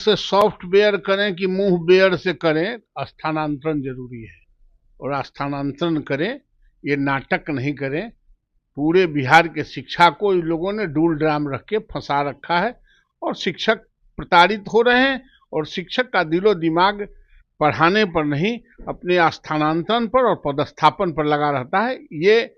से सॉफ्टवेयर करें कि मुंह बेयर से करें, स्थानांतरण जरूरी है। और स्थानांतरण करें, ये नाटक नहीं करें। पूरे बिहार के शिक्षा को इन लोगों ने डूल ड्राम रख के फंसा रखा है और शिक्षक प्रताड़ित हो रहे हैं। और शिक्षक का दिलो दिमाग पढ़ाने पर नहीं, अपने स्थानांतरण पर और पदस्थापन पर लगा रहता है। ये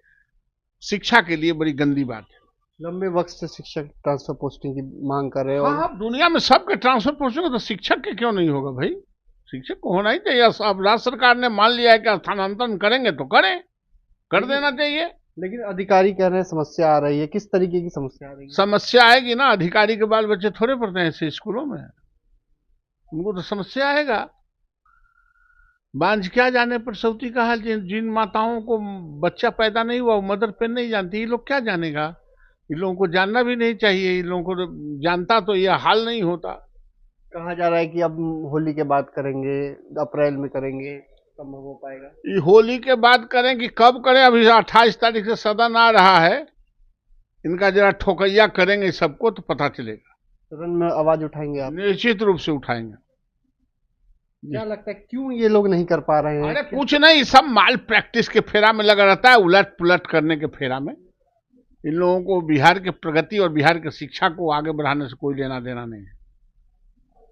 शिक्षा के लिए बड़ी गंदी बात है। लंबे वक्त से शिक्षक ट्रांसफर पोस्टिंग की मांग कर रहे हैं। हाँ, और दुनिया में सबके ट्रांसफर पोस्टिंग, तो शिक्षक के क्यों नहीं होगा भाई? शिक्षक को होना ही चाहिए। अब राज्य सरकार ने मान लिया है कि स्थानांतरण करेंगे तो करें, कर देना चाहिए। लेकिन अधिकारी कह रहे हैं समस्या आ रही है। किस तरीके की समस्या आ रही है? समस्या आएगी ना, अधिकारी के बाल बच्चे थोड़े पढ़ते हैं ऐसे स्कूलों में, उनको तो समस्या आएगा। बांझ क्या जाने प्रसूति का हाल, जिन माताओं को बच्चा पैदा नहीं हुआ वो मदर पेन नहीं जानती, ये लोग क्या जानेगा? इन लोगों को जानना भी नहीं चाहिए। इन लोगों को जानता तो ये हाल नहीं होता। कहा जा रहा है कि अब होली के बाद करेंगे, अप्रैल में करेंगे, संभव हो पाएगा? ये होली के बाद करें कि कब करें? अभी 28 तारीख से सदन आ रहा है, इनका जरा ठोकैया करेंगे सबको तो पता चलेगा। सदन में आवाज उठाएंगे आप? निश्चित रूप से उठाएंगे। क्या लगता है क्यों ये लोग नहीं कर पा रहे हैं? अरे कुछ नहीं, सब माल प्रैक्टिस के फेरा में लगा रहता है, उलट पुलट करने के फेरा में। इन लोगों को बिहार के प्रगति और बिहार की शिक्षा को आगे बढ़ाने से कोई लेना देना नहीं है।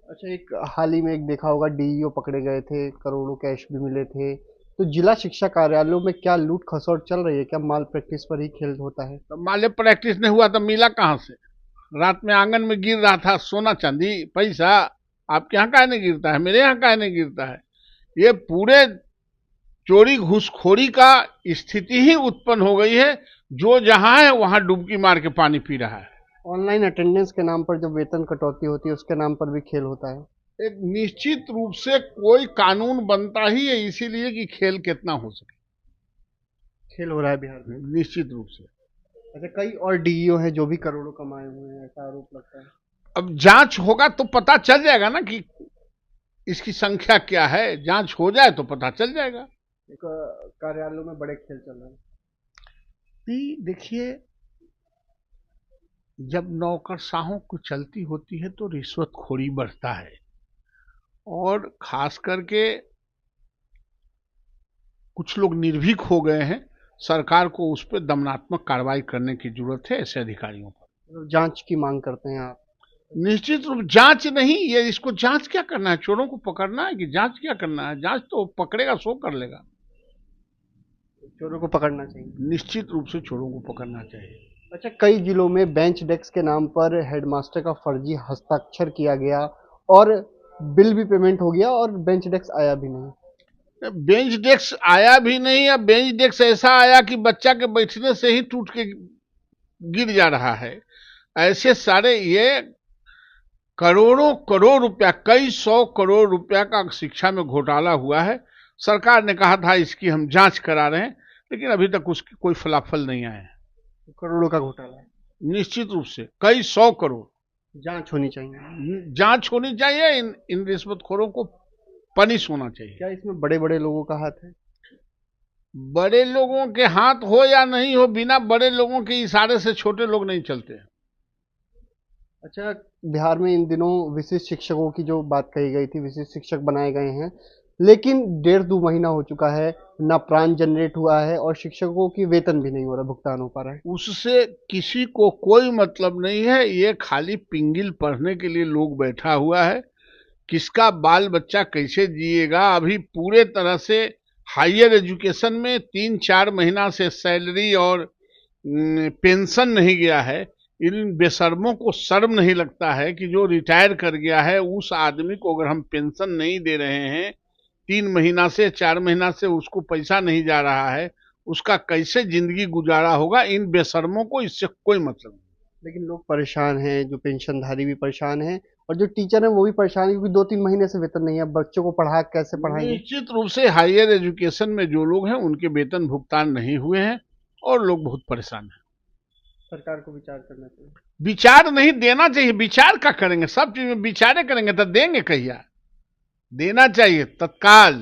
अच्छा, एक हाल ही में एक देखा होगा, डीईओ पकड़े गए थे, करोड़ों कैश भी मिले थे। तो जिला शिक्षा कार्यालयों में क्या लूट खसोट चल रही है? क्या माल प्रैक्टिस पर ही खेल होता है? तो माले प्रैक्टिस नहीं हुआ तो मिला कहाँ से? रात में आंगन में गिर रहा था सोना चांदी पैसा, आपके यहाँ काहे नहीं गिरता है, मेरे यहाँ काहे नहीं गिरता है? ये पूरे चोरी घूसखोरी का स्थिति ही उत्पन्न हो गई है। जो जहां है वहां डुबकी मार के पानी पी रहा है। ऑनलाइन अटेंडेंस के नाम पर जो वेतन कटौती होती है उसके नाम पर भी खेल होता है। एक निश्चित रूप से कोई कानून बनता ही है इसीलिए कि खेल कितना हो सके। खेल हो रहा है बिहार में निश्चित रूप से। अच्छा, कई और डीईओ हैं जो भी करोड़ों कमाए हुए हैं, ऐसा आरोप लगता है। अब जांच होगा तो पता चल जाएगा ना कि इसकी संख्या क्या है। जांच हो जाए तो पता चल जाएगा। एक कार्यालयों में बड़े खेल चल रहे हैं। देखिए, जब नौकरशाहों को चलती होती है तो रिश्वतखोरी बढ़ता है। और खास करके कुछ लोग निर्भीक हो गए हैं। सरकार को उस पर दमनात्मक कार्रवाई करने की जरूरत है ऐसे अधिकारियों पर। जांच की मांग करते हैं आप? निश्चित रूप, जांच नहीं, ये इसको जांच क्या करना है? चोरों को पकड़ना है कि जांच क्या करना है? जांच तो पकड़ेगा सो कर लेगा। चोरों को पकड़ना चाहिए। निश्चित रूप से चोरों को पकड़ना चाहिए। अच्छा, कई जिलों में बेंच डेस्क के नाम पर हेडमास्टर का फर्जी हस्ताक्षर किया गया और बिल भी पेमेंट हो गया और बेंच डेस्क आया भी नहीं। बेंच डेस्क आया भी नहीं, या बेंच डेस्क ऐसा आया कि बच्चा के बैठने से ही टूट के गिर जा रहा है। ऐसे सारे ये करोड़ों करोड़ रुपया, कई 100 करोड़ रुपया का शिक्षा में घोटाला हुआ है। सरकार ने कहा था इसकी हम जांच करा रहे हैं, लेकिन अभी तक उसकी कोई फलाफल नहीं आया है। करोड़ों का घोटाला है। निश्चित रूप से कई 100 करोड़। जांच होनी चाहिए। जांच होनी चाहिए। इन रिश्वतखोरों को पनिश होना चाहिए। क्या इसमें बड़े बड़े लोगों का हाथ है? बड़े लोगों के हाथ हो या नहीं हो, बिना बड़े लोगों के इशारे से छोटे लोग नहीं चलते। अच्छा, बिहार में इन दिनों विशिष्ट शिक्षकों की जो बात कही गई थी, विशिष्ट शिक्षक बनाए गए हैं, लेकिन 1.5-2 महीना हो चुका है, ना प्राण जनरेट हुआ है और शिक्षकों की वेतन भी नहीं हो रहा, भुगतान हो पा रहा है। उससे किसी को कोई मतलब नहीं है। ये खाली पिंगिल पढ़ने के लिए लोग बैठा हुआ है। किसका बाल बच्चा कैसे जिएगा? अभी पूरे तरह से हायर एजुकेशन में 3-4 महीना से सैलरी और पेंशन नहीं गया है। इन बेशर्मों को शर्म नहीं लगता है कि जो रिटायर कर गया है उस आदमी को अगर हम पेंशन नहीं दे रहे हैं, 3 महीना से 4 महीना से उसको पैसा नहीं जा रहा है, उसका कैसे जिंदगी गुजारा होगा? इन बेशर्मों को इससे कोई मतलब नहीं। लेकिन लोग परेशान हैं, जो पेंशनधारी भी परेशान हैं और जो टीचर हैं वो भी परेशान है, क्योंकि 2-3 महीने से वेतन नहीं है। बच्चों को पढ़ा कैसे पढ़ाएंगे? निश्चित रूप से हायर एजुकेशन में जो लोग हैं उनके वेतन भुगतान नहीं हुए हैं और लोग बहुत परेशान हैं। सरकार को विचार करना चाहिए। विचार नहीं देना चाहिए। विचार क्या करेंगे? सब चीज में विचारे करेंगे तो देंगे कहिया? देना चाहिए तत्काल।